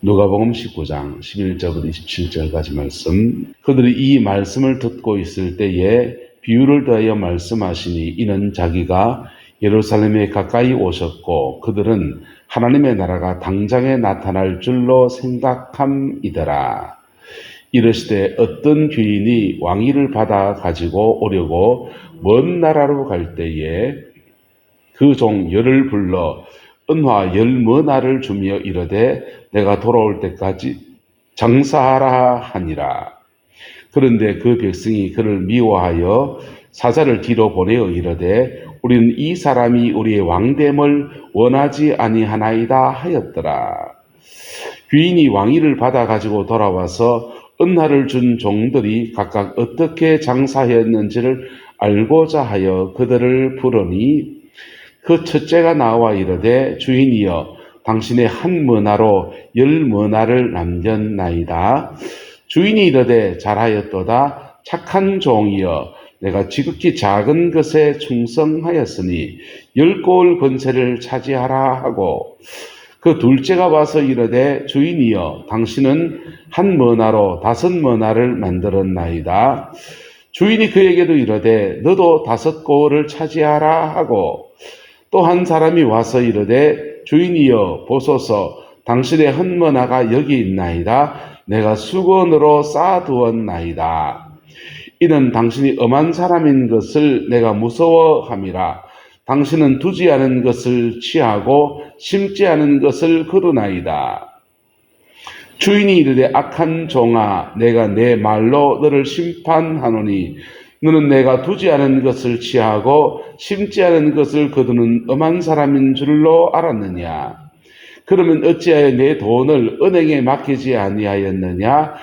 누가복음 19장 11절부터 27절까지 말씀. 그들이 이 말씀을 듣고 있을 때에 비유를 더하여 말씀하시니 이는 자기가 예루살렘에 가까이 오셨고 그들은 하나님의 나라가 당장에 나타날 줄로 생각함이더라. 이르시되 어떤 귀인이 왕위를 받아 가지고 오려고 먼 나라로 갈 때에 그 종 열을 불러 은화 10머나를 주며 이르되 내가 돌아올 때까지 장사하라 하니라. 그런데 그 백성이 그를 미워하여 사자를 뒤로 보내어 이르되 우리는 이 사람이 우리의 왕됨을 원하지 아니하나이다 하였더라. 귀인이 왕위를 받아 가지고 돌아와서 은하를 준 종들이 각각 어떻게 장사하였는지를 알고자 하여 그들을 부르니 그 첫째가 나와 이르되 주인이여 당신의 한 머나로 10머나를 남겼나이다. 주인이 이르되 잘하였도다. 착한 종이여 내가 지극히 작은 것에 충성하였으니 10고을 권세를 차지하라 하고 그 둘째가 와서 이르되 주인이여 당신은 한 머나로 5머나를 만들었나이다. 주인이 그에게도 이르되 너도 5고을을 차지하라 하고 또 한 사람이 와서 이르되 주인이여 보소서 당신의 한 머나가 여기 있나이다. 내가 수건으로 쌓아두었나이다. 이는 당신이 엄한 사람인 것을 내가 무서워함이라. 당신은 두지 않은 것을 취하고 심지 않은 것을 거두나이다. 주인이 이르되 악한 종아 내가 내 말로 너를 심판하노니 너는 내가 두지 않은 것을 취하고 심지 않은 것을 거두는 엄한 사람인 줄로 알았느냐. 그러면 어찌하여 내 돈을 은행에 맡기지 아니하였느냐.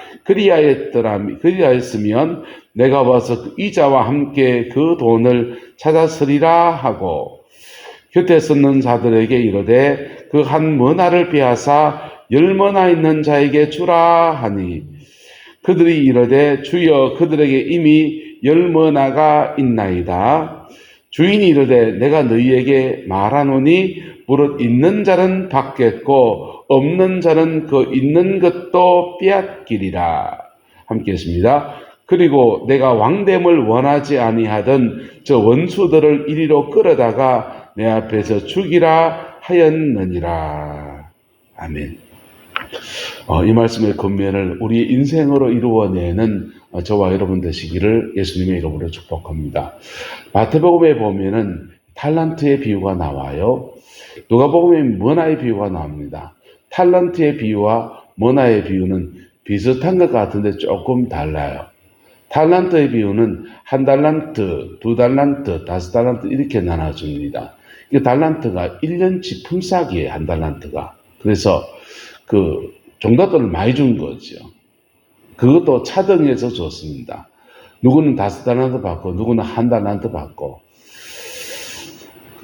그리하였으면 내가 와서 그 이자와 함께 그 돈을 찾았으리라 하고 곁에 섰는 자들에게 이르되 그 한 머나를 빼앗아 10머나 있는 자에게 주라 하니 그들이 이르되 주여 그들에게 이미 10머나가 있나이다. 주인이 이르되 내가 너희에게 말하노니 무릇 있는 자는 받겠고 없는 자는 그 있는 것도 빼앗기리라. 함께 했습니다. 그리고 내가 왕됨을 원하지 아니하던 저 원수들을 이리로 끌어다가 내 앞에서 죽이라 하였느니라. 아멘. 이 말씀의 근면을 우리의 인생으로 이루어내는 저와 여러분 되시기를 예수님의 이름으로 축복합니다. 마태복음에 보면은 탈란트의 비유가 나와요. 누가복음에 머나의 비유가 나옵니다. 탈란트의 비유와 머나의 비유는 비슷한 것 같은데 조금 달라요. 탈란트의 비유는 1달란트, 2달란트, 5달란트 이렇게 나눠줍니다. 이 달란트가 1년치 품삯이에요. 1달란트가. 그래서 그 종잣돈을 많이 준 거죠. 그것도 차등해서 줬습니다. 누구는 5달란트 받고 누구는 1달란트 받고.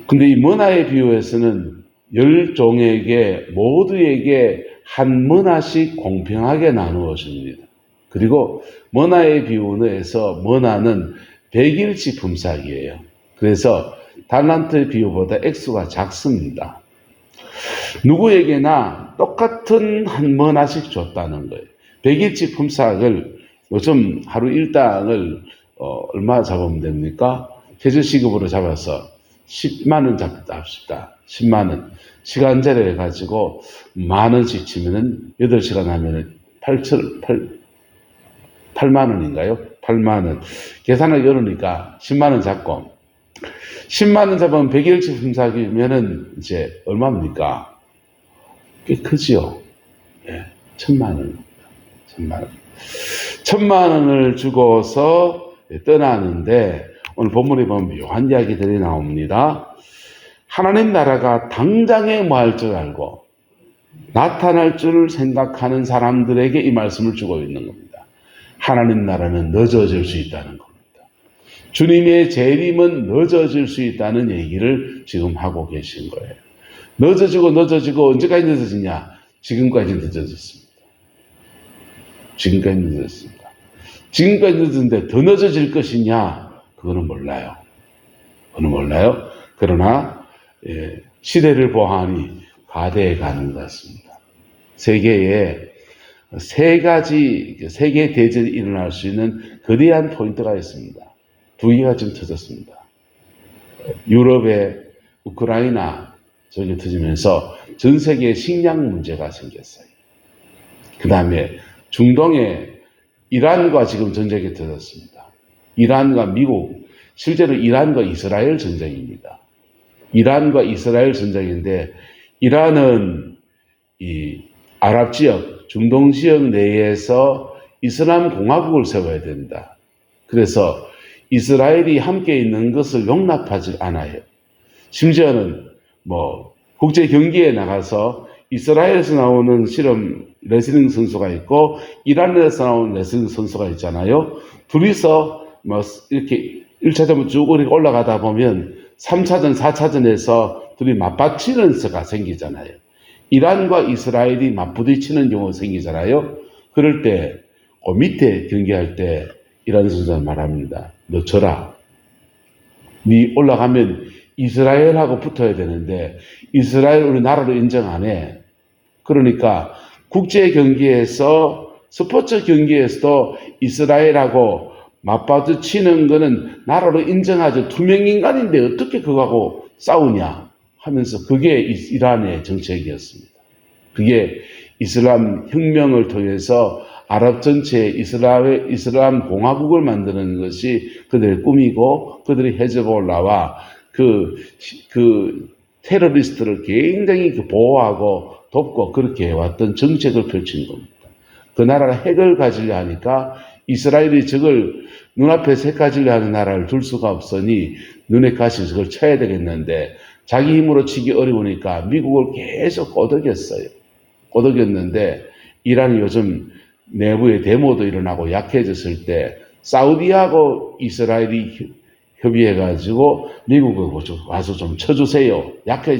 근데 이 머나의 비유에서는 10종에게 모두에게 한 머나씩 공평하게 나누어 줍니다. 그리고 머나의 비유에서 머나는 100일치 품삯이에요. 그래서 달란트의 비유보다 액수가 작습니다. 누구에게나 똑같은 한 머나씩 줬다는 거예요. 100일치 품삯을 요즘 하루 일당을 얼마 잡으면 됩니까? 계절시급으로 잡아서 10만 원 잡다 합시다. 10만 원. 시간제로 해가지고 만 원씩 치면은 8시간 하면은 8만 원인가요? 8만 원. 계산하기 어려우니까 10만 원 잡고 10만 원 잡으면 100일치 품삯이면은 이제 얼마입니까? 꽤 크지요. 예, 1000만 원입니다. 1000만 원. 1000만 원을 주고서 떠나는데 오늘 본문에 보면 묘한 이야기들이 나옵니다. 하나님 나라가 당장에 뭐 할 줄 알고 나타날 줄 생각하는 사람들에게 이 말씀을 주고 있는 겁니다. 하나님 나라는 늦어질 수 있다는 겁니다. 주님의 재림은 늦어질 수 있다는 얘기를 지금 하고 계신 거예요. 늦어지고 언제까지 늦어지냐? 지금까지 늦어졌습니다. 지금까지 늦어졌습니다. 지금까지 늦었는데 더 늦어질 것이냐? 그거는 몰라요. 그거는 몰라요. 그러나 시대를 보아하니 과대해 가는 것 같습니다. 세계에 세 가지 세계 대전이 일어날 수 있는 거대한 포인트가 있습니다. 두 개가 지금 터졌습니다. 유럽의 우크라이나 저기 터지면서 전 세계에 식량 문제가 생겼어요. 그 다음에 중동에 이란과 지금 전쟁이 터졌습니다. 이란과 미국, 실제로 이란과 이스라엘 전쟁입니다. 이란과 이스라엘 전쟁인데, 이란은 이 아랍 지역, 중동 지역 내에서 이슬람 공화국을 세워야 된다. 그래서 이스라엘이 함께 있는 것을 용납하지 않아요. 심지어는 국제 경기에 나가서 이스라엘에서 나오는 레슬링 선수가 있고 이란에서 나오는 레슬링 선수가 있잖아요. 둘이서 이렇게 1차전부터 쭉 올라가다 보면 3차전, 4차전에서 둘이 맞받치는 수가 생기잖아요. 이란과 이스라엘이 맞부딪히는 경우가 생기잖아요. 그럴 때, 그 밑에 경기할 때 이란 선수가 말합니다. 너 져라. 네 올라가면 이스라엘하고 붙어야 되는데 이스라엘 우리 나라로 인정 안 해. 그러니까 국제 경기에서, 스포츠 경기에서도 이스라엘하고 맞받아치는 거는 나라로 인정하죠. 투명 인간인데 어떻게 그거하고 싸우냐 하면서, 그게 이란의 정책이었습니다. 그게 이슬람 혁명을 통해서 아랍 전체에 이슬람 공화국을 만드는 것이 그들의 꿈이고, 그들이 헤즈볼라와 그 테러리스트를 굉장히 보호하고 돕고 그렇게 해왔던 정책을 펼친 겁니다. 그 나라가 핵을 가지려 하니까 이스라엘이 적을 눈앞에서 핵 가지려 하는 나라를 둘 수가 없으니 눈에 가시 적을 쳐야 되겠는데, 자기 힘으로 치기 어려우니까 미국을 계속 꼬드겼는데 이란이 요즘 내부에 데모도 일어나고 약해졌을 때 사우디하고 이스라엘이 협의해가지고 미국을 와서 좀 쳐주세요.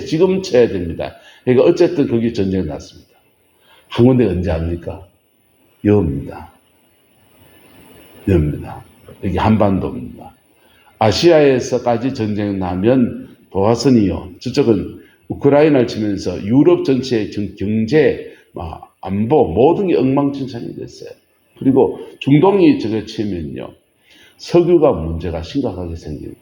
지금 쳐야 됩니다. 그러니까 어쨌든 거기 전쟁이 났습니다. 한 군데 언제 합니까? 여입니다. 여기 한반도입니다. 아시아에서까지 전쟁이 나면 도화선이요. 저쪽은 우크라이나를 치면서 유럽 전체의 경제, 안보 모든 게 엉망진창이 됐어요. 그리고 중동이 저게 치면요, 석유가 문제가 심각하게 생깁니다.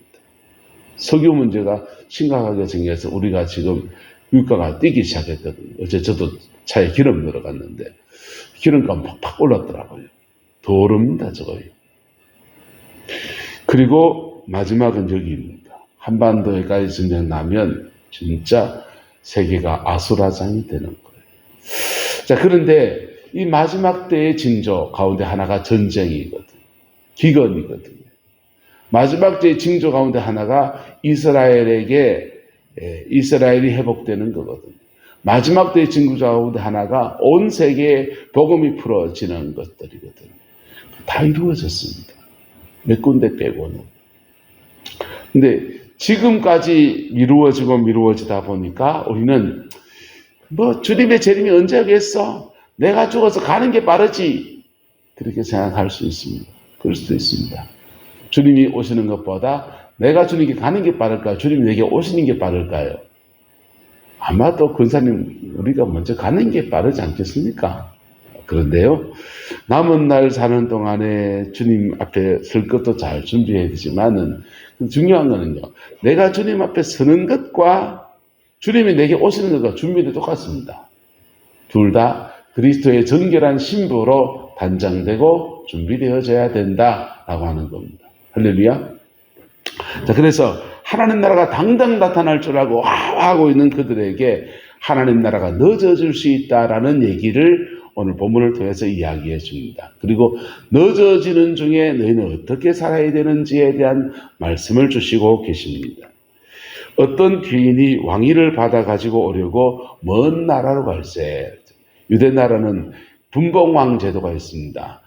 석유 문제가 심각하게 생겨서 우리가 지금 유가가 뛰기 시작했거든요. 어제 저도 차에 기름 들어갔는데 기름값 팍팍 올랐더라고요. 더 오릅니다, 저거요. 그리고 마지막은 여기입니다. 한반도에까지 전쟁 나면 진짜 세계가 아수라장이 되는 거예요. 자, 그런데 이 마지막 때의 징조 가운데 하나가 전쟁이거든요. 기근이거든요. 마지막 때의 징조 가운데 하나가 이스라엘이 회복되는 거거든요. 마지막 때의 징조 가운데 하나가 온 세계에 복음이 풀어지는 것들이거든요. 다 이루어졌습니다. 몇 군데 빼고는. 근데 지금까지 미루어지다 보니까 우리는 주님의 재림이 언제 하겠어? 내가 죽어서 가는 게 빠르지. 그렇게 생각할 수 있습니다. 그럴 수도 있습니다. 주님이 오시는 것보다 내가 주님께 가는 게 빠를까요? 주님이 내게 오시는 게 빠를까요? 아마도 권사님, 우리가 먼저 가는 게 빠르지 않겠습니까? 그런데요, 남은 날 사는 동안에 주님 앞에 설 것도 잘 준비해야 되지만은, 중요한 거는요, 내가 주님 앞에 서는 것과 주님이 내게 오시는 것과 준비도 똑같습니다. 둘 다 그리스도의 정결한 신부로 단장되고 준비되어져야 된다라고 하는 겁니다. 할렐루야. 자, 그래서 하나님 나라가 당당 나타날 줄 알고 하고 있는 그들에게 하나님 나라가 늦어질 수 있다라는 얘기를 오늘 본문을 통해서 이야기해 줍니다. 그리고 늦어지는 중에 너희는 어떻게 살아야 되는지에 대한 말씀을 주시고 계십니다. 어떤 귀인이 왕위를 받아 가지고 오려고 먼 나라로 갈세. 유대 나라는 분봉왕 제도가 있습니다.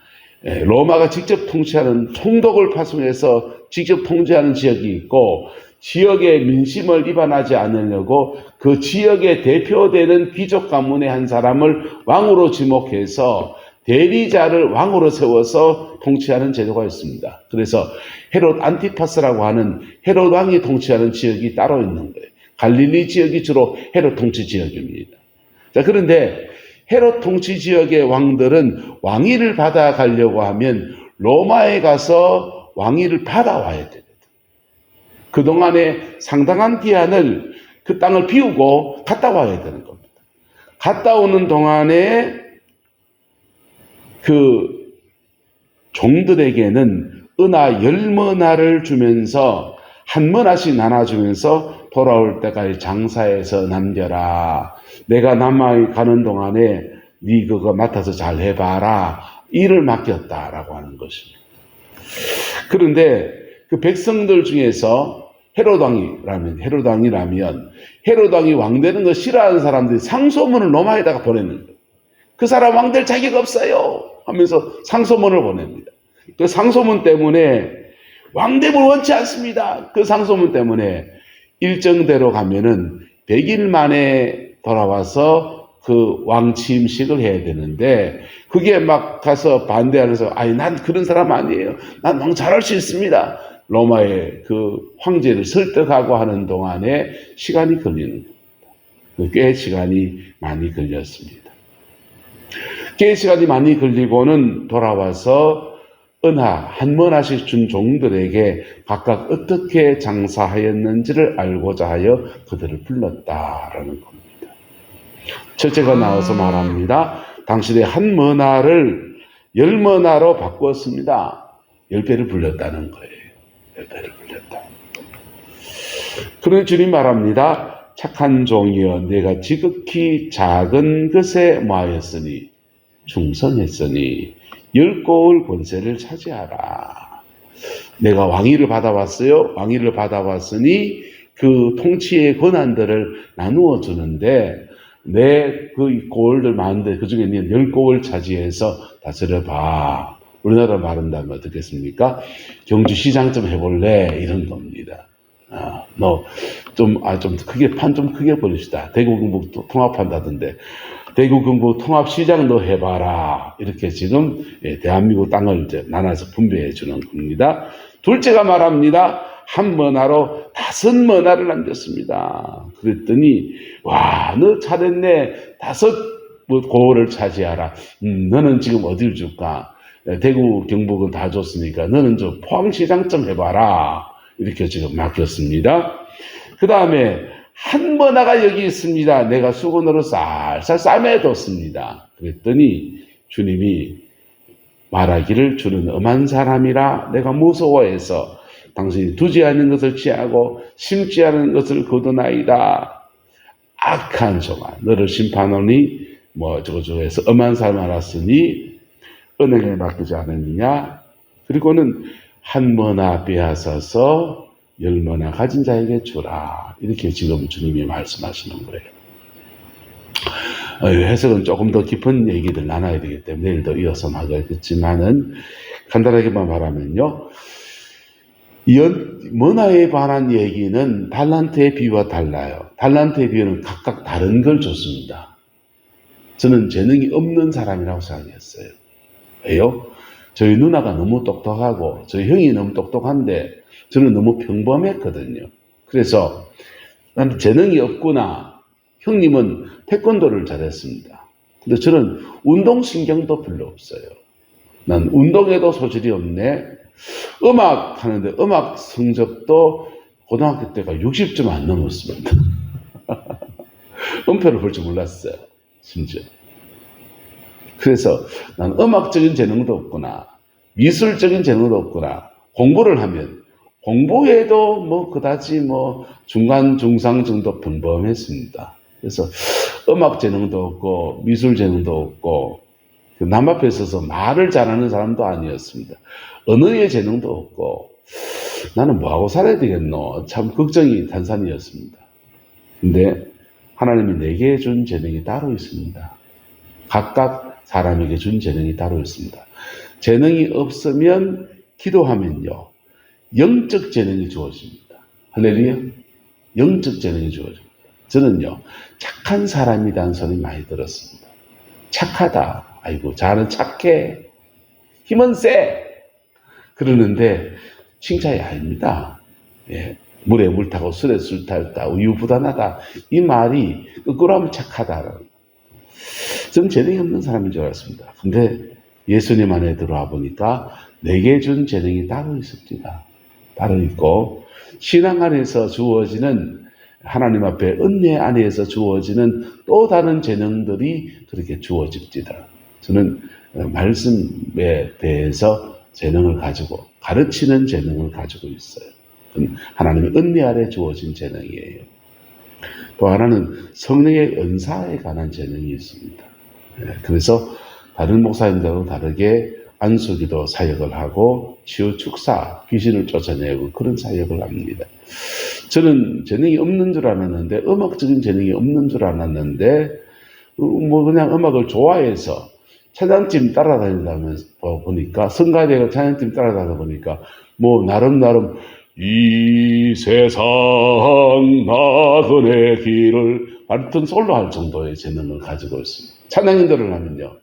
로마가 직접 통치하는 총독을 파송해서 직접 통제하는 지역이 있고, 지역의 민심을 위반하지 않으려고 그 지역에 대표되는 귀족 가문의 한 사람을 왕으로 지목해서 대리자를 왕으로 세워서 통치하는 제도가 있습니다. 그래서 헤롯 안티파스라고 하는 헤롯 왕이 통치하는 지역이 따로 있는 거예요. 갈릴리 지역이 주로 헤롯 통치 지역입니다. 자, 그런데 헤롯 통치 지역의 왕들은 왕위를 받아가려고 하면 로마에 가서 왕위를 받아와야 되거든. 그동안에 상당한 기한을 그 땅을 비우고 갔다 와야 되는 겁니다. 갔다 오는 동안에 그 종들에게는 은하 10머나를 주면서 한 머나씩 나눠주면서 돌아올 때까지 장사해서 남겨라. 내가 남아 가는 동안에 네 그거 맡아서 잘 해봐라. 일을 맡겼다라고 하는 것입니다. 그런데 그 백성들 중에서 헤롯 왕이 왕 되는 거 싫어하는 사람들이 상소문을 로마에다가 보내는 거예요. 그 사람 왕 될 자격 없어요 하면서 상소문을 보냅니다. 그 상소문 때문에 왕됨을 원치 않습니다. 그 상소문 때문에 일정대로 가면은 100일 만에 돌아와서 그 왕 취임식을 해야 되는데 그게 막 가서 반대하면서 아니 난 그런 사람 아니에요. 난 왕 잘할 수 있습니다. 로마의 그 황제를 설득하고 하는 동안에 시간이 걸리는 겁니다. 꽤 시간이 많이 걸렸습니다. 꽤 시간이 많이 걸리고는 돌아와서 은하 한 머나씩 준 종들에게 각각 어떻게 장사하였는지를 알고자 하여 그들을 불렀다라는 겁니다. 첫째가 나와서 말합니다. 당신의 한 머나를 10머나로 바꾸었습니다. 10배를 불렸다는 거예요. 10배를 불렸다. 그러니 주님 말합니다. 착한 종이여 내가 지극히 작은 것에 뭐하였으니 충성했으니 10고을 권세를 차지하라. 내가 왕위를 받아왔어요. 왕위를 받아왔으니 그 통치의 권한들을 나누어 주는데 내 그 고을들 많은데 그 중에 10고을 차지해서 다스려봐. 우리나라 말한다면 어떻겠습니까? 경주시장 좀 해볼래? 이런 겁니다. 너 좀 크게 판 좀 크게 벌립시다. 대구 경북 통합한다던데. 대구 경북 통합시장 너 해봐라. 이렇게 지금 대한민국 땅을 이제 나눠서 분배해 주는 겁니다. 둘째가 말합니다. 한 머나로 5머나를 남겼습니다. 그랬더니 와, 너 잘했네. 5 고을을 차지하라. 너는 지금 어딜 줄까? 대구 경북은 다 줬으니까 너는 저 포항시장 좀 해봐라. 이렇게 지금 맡겼습니다. 그 다음에 한 머나가 여기 있습니다. 내가 수건으로 쌀쌀 싸매뒀습니다. 그랬더니 주님이 말하기를 주는 엄한 사람이라 내가 무서워해서 당신이 두지 않는 것을 취하고 심지 않은 것을 거두나이다. 악한 종아 너를 심판하니 저거저거해서 엄한 사람 알았으니 은행에 맡기지 않았느냐. 그리고는 한 머나 빼앗아서 10머나 가진 자에게 주라. 이렇게 지금 주님이 말씀하시는 거예요. 해석은 조금 더 깊은 얘기들 나눠야 되기 때문에 내일 더 이어서 하겠지만은 간단하게만 말하면요. 머나에 관한 얘기는 달란트의 비유와 달라요. 달란트의 비유는 각각 다른 걸 줬습니다. 저는 재능이 없는 사람이라고 생각했어요. 왜요? 저희 누나가 너무 똑똑하고 저희 형이 너무 똑똑한데 저는 너무 평범했거든요. 그래서 나는 재능이 없구나. 형님은 태권도를 잘했습니다. 근데 저는 운동신경도 별로 없어요. 난 운동에도 소질이 없네. 음악 하는데 음악 성적도 고등학교 때가 60점 안 넘었습니다. 음표를 볼 줄 몰랐어요. 심지어. 그래서 난 음악적인 재능도 없구나. 미술적인 재능도 없구나. 공부를 하면 공부에도 그다지 중간 중상 정도 평범했습니다. 그래서 음악 재능도 없고 미술 재능도 없고 남 앞에 서서 말을 잘하는 사람도 아니었습니다. 언어의 재능도 없고 나는 뭐하고 살아야 되겠노? 참 걱정이 단산이었습니다. 근데 하나님이 내게 준 재능이 따로 있습니다. 각각 사람에게 준 재능이 따로 있습니다. 재능이 없으면 기도하면요. 영적 재능이 주어집니다. 할렐루야. 영적 재능이 주어집니다. 저는요. 착한 사람이라는 소리 많이 들었습니다. 착하다. 아이고 자는 착해. 힘은 세. 그러는데 칭찬이 아닙니다. 예. 물에 물 타고 술에 술 타다 우유부단하다. 이 말이 거꾸로 하면 착하다. 저는 재능이 없는 사람인 줄 알았습니다. 근데 예수님 안에 들어와 보니까 내게 준 재능이 따로 있습니다. 따로 있고 신앙 안에서 주어지는 하나님 앞에 은혜 안에서 주어지는 또 다른 재능들이 그렇게 주어집니다. 저는 말씀에 대해서 재능을 가지고 가르치는 재능을 가지고 있어요. 하나님의 은혜 아래 주어진 재능이에요. 또 하나는 성령의 은사에 관한 재능이 있습니다. 그래서 다른 목사님들하고 다르게 안수기도 사역을 하고 치유 축사, 귀신을 쫓아내고 그런 사역을 합니다. 저는 재능이 없는 줄 알았는데 음악적인 재능이 없는 줄 알았는데 그냥 음악을 좋아해서 찬양팀 따라다니면서 보니까 성가대가 찬양팀 따라다니다 보니까 나름 이 세상 나그네 길을 바리톤 솔로 할 정도의 재능을 가지고 있습니다. 찬양인들을 하면요,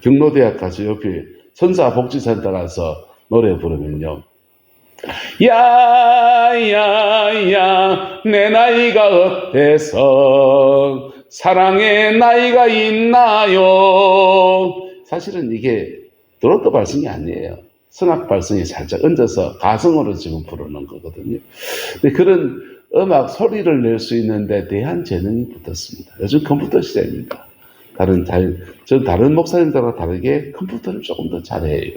경로대학 가서 옆에 선사복지센터 가서 노래 부르면요, 야야야 내 나이가 어때서 사랑의 나이가 있나요? 사실은 이게 드로트 발성이 아니에요. 성악 발성이 살짝 얹어서 가성으로 지금 부르는 거거든요. 근데 그런 음악 소리를 낼 수 있는데 대한 재능이 붙었습니다. 요즘 컴퓨터 시대입니다. 저는 다른 목사님들과 다르게 컴퓨터를 조금 더 잘해요.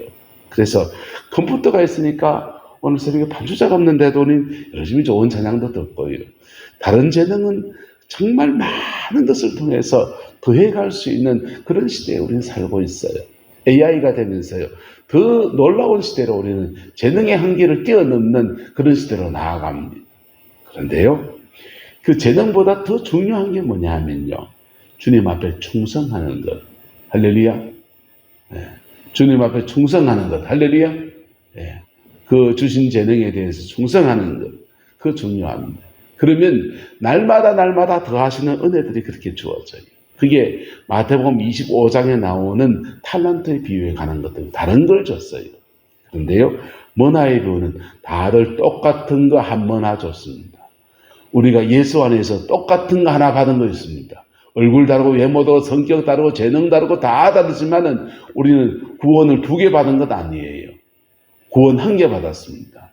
그래서 컴퓨터가 있으니까 오늘 새벽에 반주자가 없는데도 열심히 좋은 찬양도 듣고요. 다른 재능은 정말 많은 것을 통해서 더해갈 수 있는 그런 시대에 우리는 살고 있어요. AI가 되면서요. 더 놀라운 시대로 우리는 재능의 한계를 뛰어넘는 그런 시대로 나아갑니다. 그런데요, 그 재능보다 더 중요한 게 뭐냐 하면요, 주님 앞에 충성하는 것. 할렐루야. 주님 앞에 충성하는 것. 할렐루야. 그 주신 재능에 대해서 충성하는 것. 그거 중요합니다. 그러면 날마다 더하시는 은혜들이 그렇게 주어져요. 그게 마태복음 25장에 나오는 탈란트의 비유에 관한 것들 다른 걸 줬어요. 그런데요, 머나의 비유는 다들 똑같은 거 한 머나 줬습니다. 우리가 예수 안에서 똑같은 거 하나 받은 거 있습니다. 얼굴 다르고 외모도 성격 다르고 재능 다르고 다 다르지만은 우리는 구원을 2개 받은 것 아니에요. 구원 1개 받았습니다.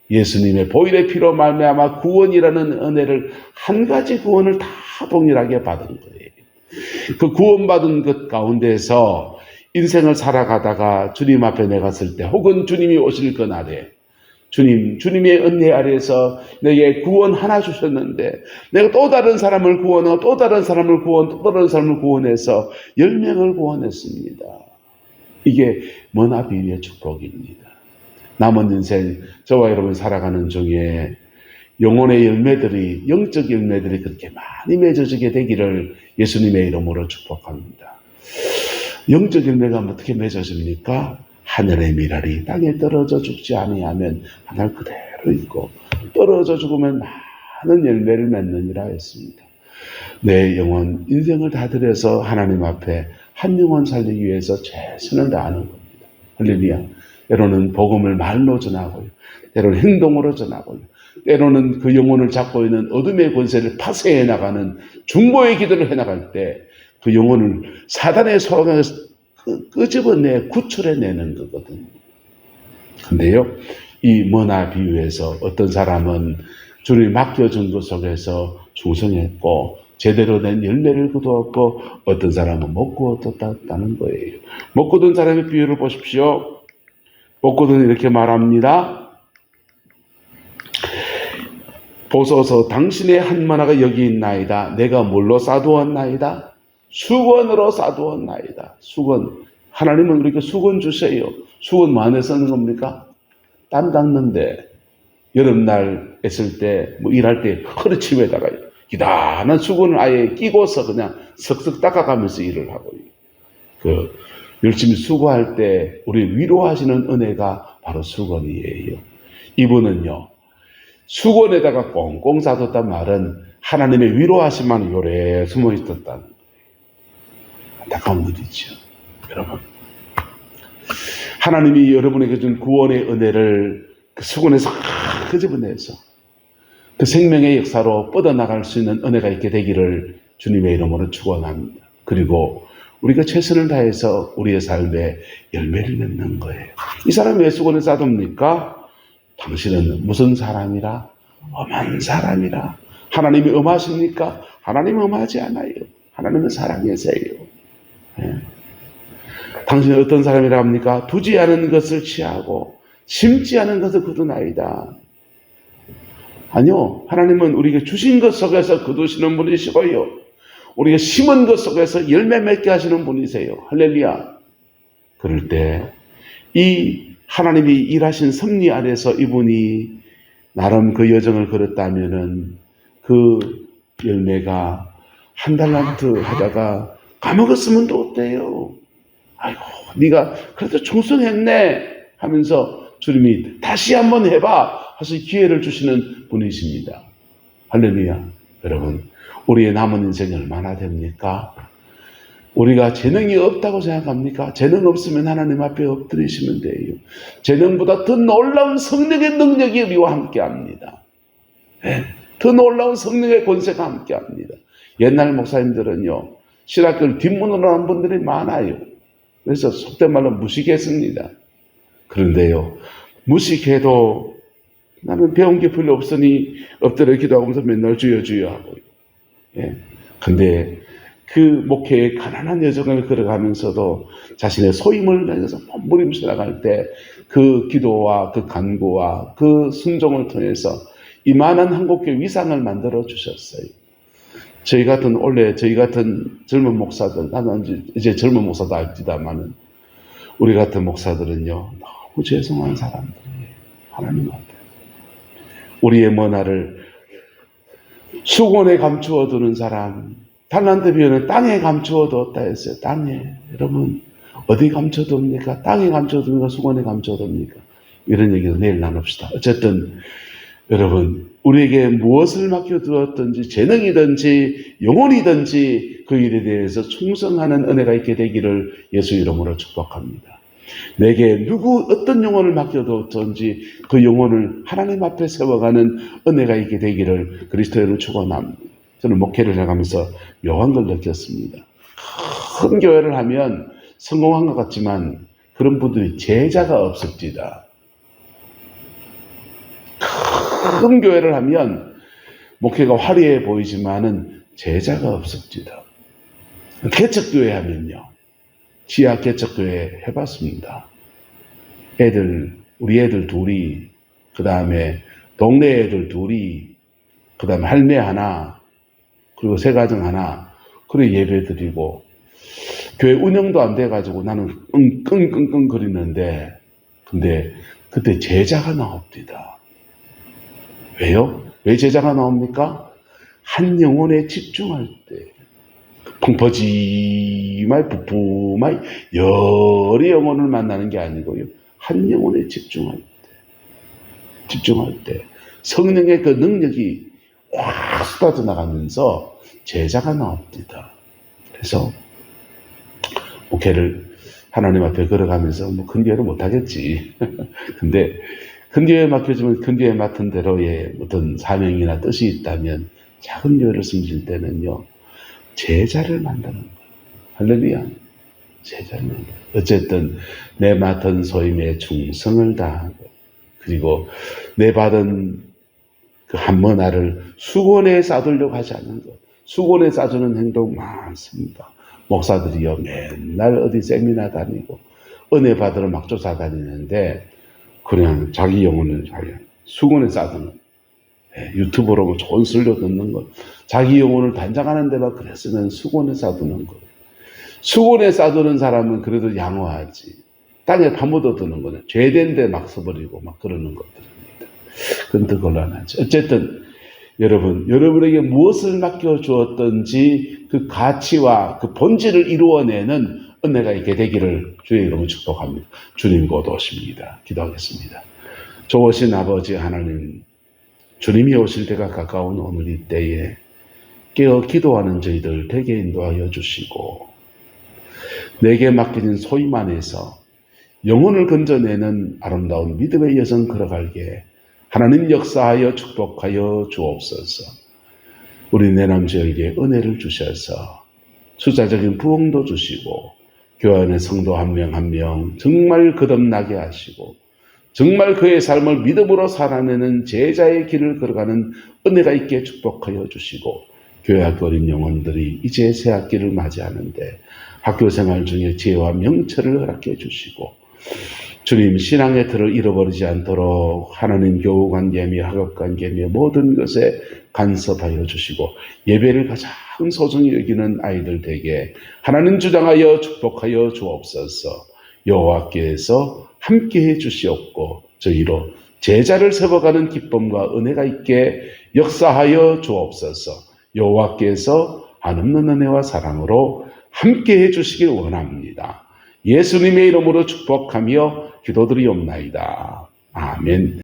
예수님의 보혈의 피로 말미암아 구원이라는 은혜를 한 가지 구원을 다 동일하게 받은 거예요. 그 구원받은 것 가운데서 인생을 살아가다가 주님 앞에 내갔을 때 혹은 주님이 오실 그날에 주님의 은혜 아래에서 내게 구원 하나 주셨는데 내가 또 다른 사람을 구원하고 또 다른 사람을 구원해서 10명을 구원했습니다. 이게 머나 비유의 축복입니다. 남은 인생 저와 여러분 살아가는 중에 영혼의 열매들이, 영적 열매들이 그렇게 많이 맺어지게 되기를 예수님의 이름으로 축복합니다. 영적 열매가 어떻게 맺어집니까? 하늘의 미랄이 땅에 떨어져 죽지 아니하면 하늘 그대로 있고 떨어져 죽으면 많은 열매를 맺느니라 했습니다. 내 영혼, 인생을 다 들여서 하나님 앞에 한 영혼 살리기 위해서 최선을 다하는 겁니다. 할렐루야. 때로는 복음을 말로 전하고요. 때로는 행동으로 전하고요. 때로는 그 영혼을 잡고 있는 어둠의 권세를 파쇄해 나가는 중보의 기도를 해나갈 때 그 영혼을 사단의 소강에서 끄집어내 구출해내는 거거든요. 근데요, 이 머나 비유에서 어떤 사람은 주님이 맡겨준 것 속에서 충성했고 제대로 된 열매를 거두었고 어떤 사람은 못 거뒀다는 거예요. 못 거둔 사람의 비유를 보십시오. 못 거둔 이렇게 말합니다. 보소서 당신의 한 머나가 여기 있나이다. 내가 뭘로 싸두었나이다? 수건으로 싸두었나이다. 수건. 하나님은 우리에게 수건 주세요. 수건 뭐 안에 쓰는 겁니까? 땀 닦는데 여름날 했을 때 일할 때 허리치에다가 기다란 수건을 아예 끼고서 그냥 석석 닦아가면서 일을 하고 열심히 수고할 때 우리 위로하시는 은혜가 바로 수건이에요. 이분은요, 수건에다가 꽁꽁 싸뒀단 말은 하나님의 위로하심만 요래 숨어 있었다는 거예요. 안타까운 일이죠. 여러분, 하나님이 여러분에게 준 구원의 은혜를 그 수건에서 끄집어내서 그 생명의 역사로 뻗어나갈 수 있는 은혜가 있게 되기를 주님의 이름으로 축원합니다. 그리고 우리가 최선을 다해서 우리의 삶에 열매를 맺는 거예요. 이 사람이 왜 수건에 싸둡니까? 당신은 무슨 사람이라? 엄한 사람이라. 하나님이 엄하십니까? 하나님은 엄하지 않아요. 하나님은 사랑이세요. 예. 당신은 어떤 사람이라 합니까? 두지 않은 것을 취하고 심지 않은 것을 거두나이다. 아니요. 하나님은 우리에게 주신 것 속에서 거두시는 분이시고요. 우리가 심은 것 속에서 열매 맺게 하시는 분이세요. 할렐루야. 그럴 때 이 하나님이 일하신 섭리 안에서 이분이 나름 그 여정을 걸었다면은 그 열매가 한 달란트 하다가 까먹었으면 또 어때요? 아이고, 네가 그래도 충성했네 하면서 주님이 다시 한번 해봐 하셔서 기회를 주시는 분이십니다. 할렐루야. 여러분, 우리의 남은 인생이 얼마나 됩니까? 우리가 재능이 없다고 생각합니까? 재능 없으면 하나님 앞에 엎드리시면 돼요. 재능보다 더 놀라운 성령의 능력이 우리와 함께합니다. 네, 더 놀라운 성령의 권세가 함께합니다. 옛날 목사님들은요, 신학교를 뒷문으로 한 분들이 많아요. 그래서 속된 말로 무식했습니다. 그런데요, 무식해도 나는 배운 게 별로 없으니 엎드려 기도하면서 맨날 주여 주여 하고요. 예. 근데 그 목회의 가난한 여정을 걸어가면서도 자신의 소임을 다해서 몸부림쳐 나갈 때 그 기도와 그 간구와 그 순종을 통해서 이만한 한국교회 위상을 만들어 주셨어요. 저희 같은 젊은 목사들, 나는 이제 젊은 목사도 알지다마는 우리 같은 목사들은요, 너무 죄송한 사람들이에요. 하나님 앞에. 우리의 머나를 수건에 감추어 두는 사람, 달란트 비유는 땅에 감추어 두었다 했어요. 땅에. 여러분, 어디 감춰둡니까? 땅에 감춰둡니까? 수건에 감춰둡니까? 이런 얘기를 내일 나눕시다. 어쨌든 여러분, 우리에게 무엇을 맡겨두었든지 재능이든지 영혼이든지 그 일에 대해서 충성하는 은혜가 있게 되기를 예수 이름으로 축복합니다. 내게 어떤 영혼을 맡겨두었든지 그 영혼을 하나님 앞에 세워가는 은혜가 있게 되기를 그리스도인으로 축원합니다. 저는 목회를 해가면서 묘한 걸 느꼈습니다. 큰 교회를 하면 성공한 것 같지만 그런 분들이 제자가 없습니다. 큰 교회를 하면 목회가 화려해 보이지만은 제자가 없습니다. 개척교회 하면요, 지하 개척교회 해봤습니다. 우리 애들 둘이, 그 다음에 동네 애들 둘이, 그 다음에 할매 하나, 그리고 새가정 하나, 그리고 예배 드리고, 교회 운영도 안 돼가지고 나는 끙끙끙 거리는데, 근데 그때 제자가 나옵니다. 왜요? 왜 제자가 나옵니까? 한 영혼에 집중할 때, 펑퍼지마이 부푸마이 여러 영혼을 만나는 게 아니고요, 한 영혼에 집중할 때 성령의 그 능력이 확 쏟아져 나가면서 제자가 나옵니다. 그래서 목회를 하나님 앞에 걸어가면서 큰 교회를 못하겠지. 근데 큰 교회에 맡겨주면 큰 교회에 맡은 대로의 어떤 사명이나 뜻이 있다면 작은 교회를 섬길 때는요, 제자를 만드는 거예요. 할렐루야. 제자를 만드는 거예요. 어쨌든 내 맡은 소임에 충성을 다하고, 그리고 내 받은 그 한 머나를 수건에 싸두려고 하지 않는 것. 수건에 싸주는 행동 많습니다. 목사들이요, 맨날 어디 세미나 다니고 은혜 받으러 막 쫓아다니는데 그냥 자기 영혼을 수건에 싸두는, 유튜브로 뭐 좋은 설교 듣는 것, 자기 영혼을 단장하는 데만 그랬으면 수건에 싸두는 것. 수건에 싸두는 사람은 그래도 양호하지, 땅에 파묻어두는 거는 죄된 데 막 써버리고 막 그러는 것들입니다. 그건 더 곤란하죠. 어쨌든 여러분에게 무엇을 맡겨주었든지 그 가치와 그 본질을 이루어내는 은혜가 있게 되기를 주의 이름으로 축복합니다. 주님 곧 오십니다. 기도하겠습니다. 좋으신 아버지 하나님, 주님이 오실 때가 가까운 오늘 이 때에 깨어 기도하는 저희들 되게 인도하여 주시고, 내게 맡겨진 소임 안에서 영혼을 건져내는 아름다운 믿음의 여정 걸어갈게 하나님 역사하여 축복하여 주옵소서. 우리 내남자에게 은혜를 주셔서 숫자적인 부흥도 주시고 교회 안의 성도 한 명 한 명 정말 거듭나게 하시고 정말 그의 삶을 믿음으로 살아내는 제자의 길을 걸어가는 은혜가 있게 축복하여 주시고 교회 학교 어린 영혼들이 이제 새 학기를 맞이하는데 학교 생활 중에 지혜와 명철을 허락해 주시고 주님 신앙의 틀을 잃어버리지 않도록 하나님 교우 관계며 학업 관계며 모든 것에 간섭하여 주시고 예배를 가장 소중히 여기는 아이들 되게 하나님 주장하여 축복하여 주옵소서. 여호와께서 함께해 주시옵고 저희로 제자를 세워가는 기쁨과 은혜가 있게 역사하여 주옵소서. 여호와께서 한없는 은혜와 사랑으로 함께해 주시길 원합니다. 예수님의 이름으로 축복하며 기도드리옵나이다. 아멘.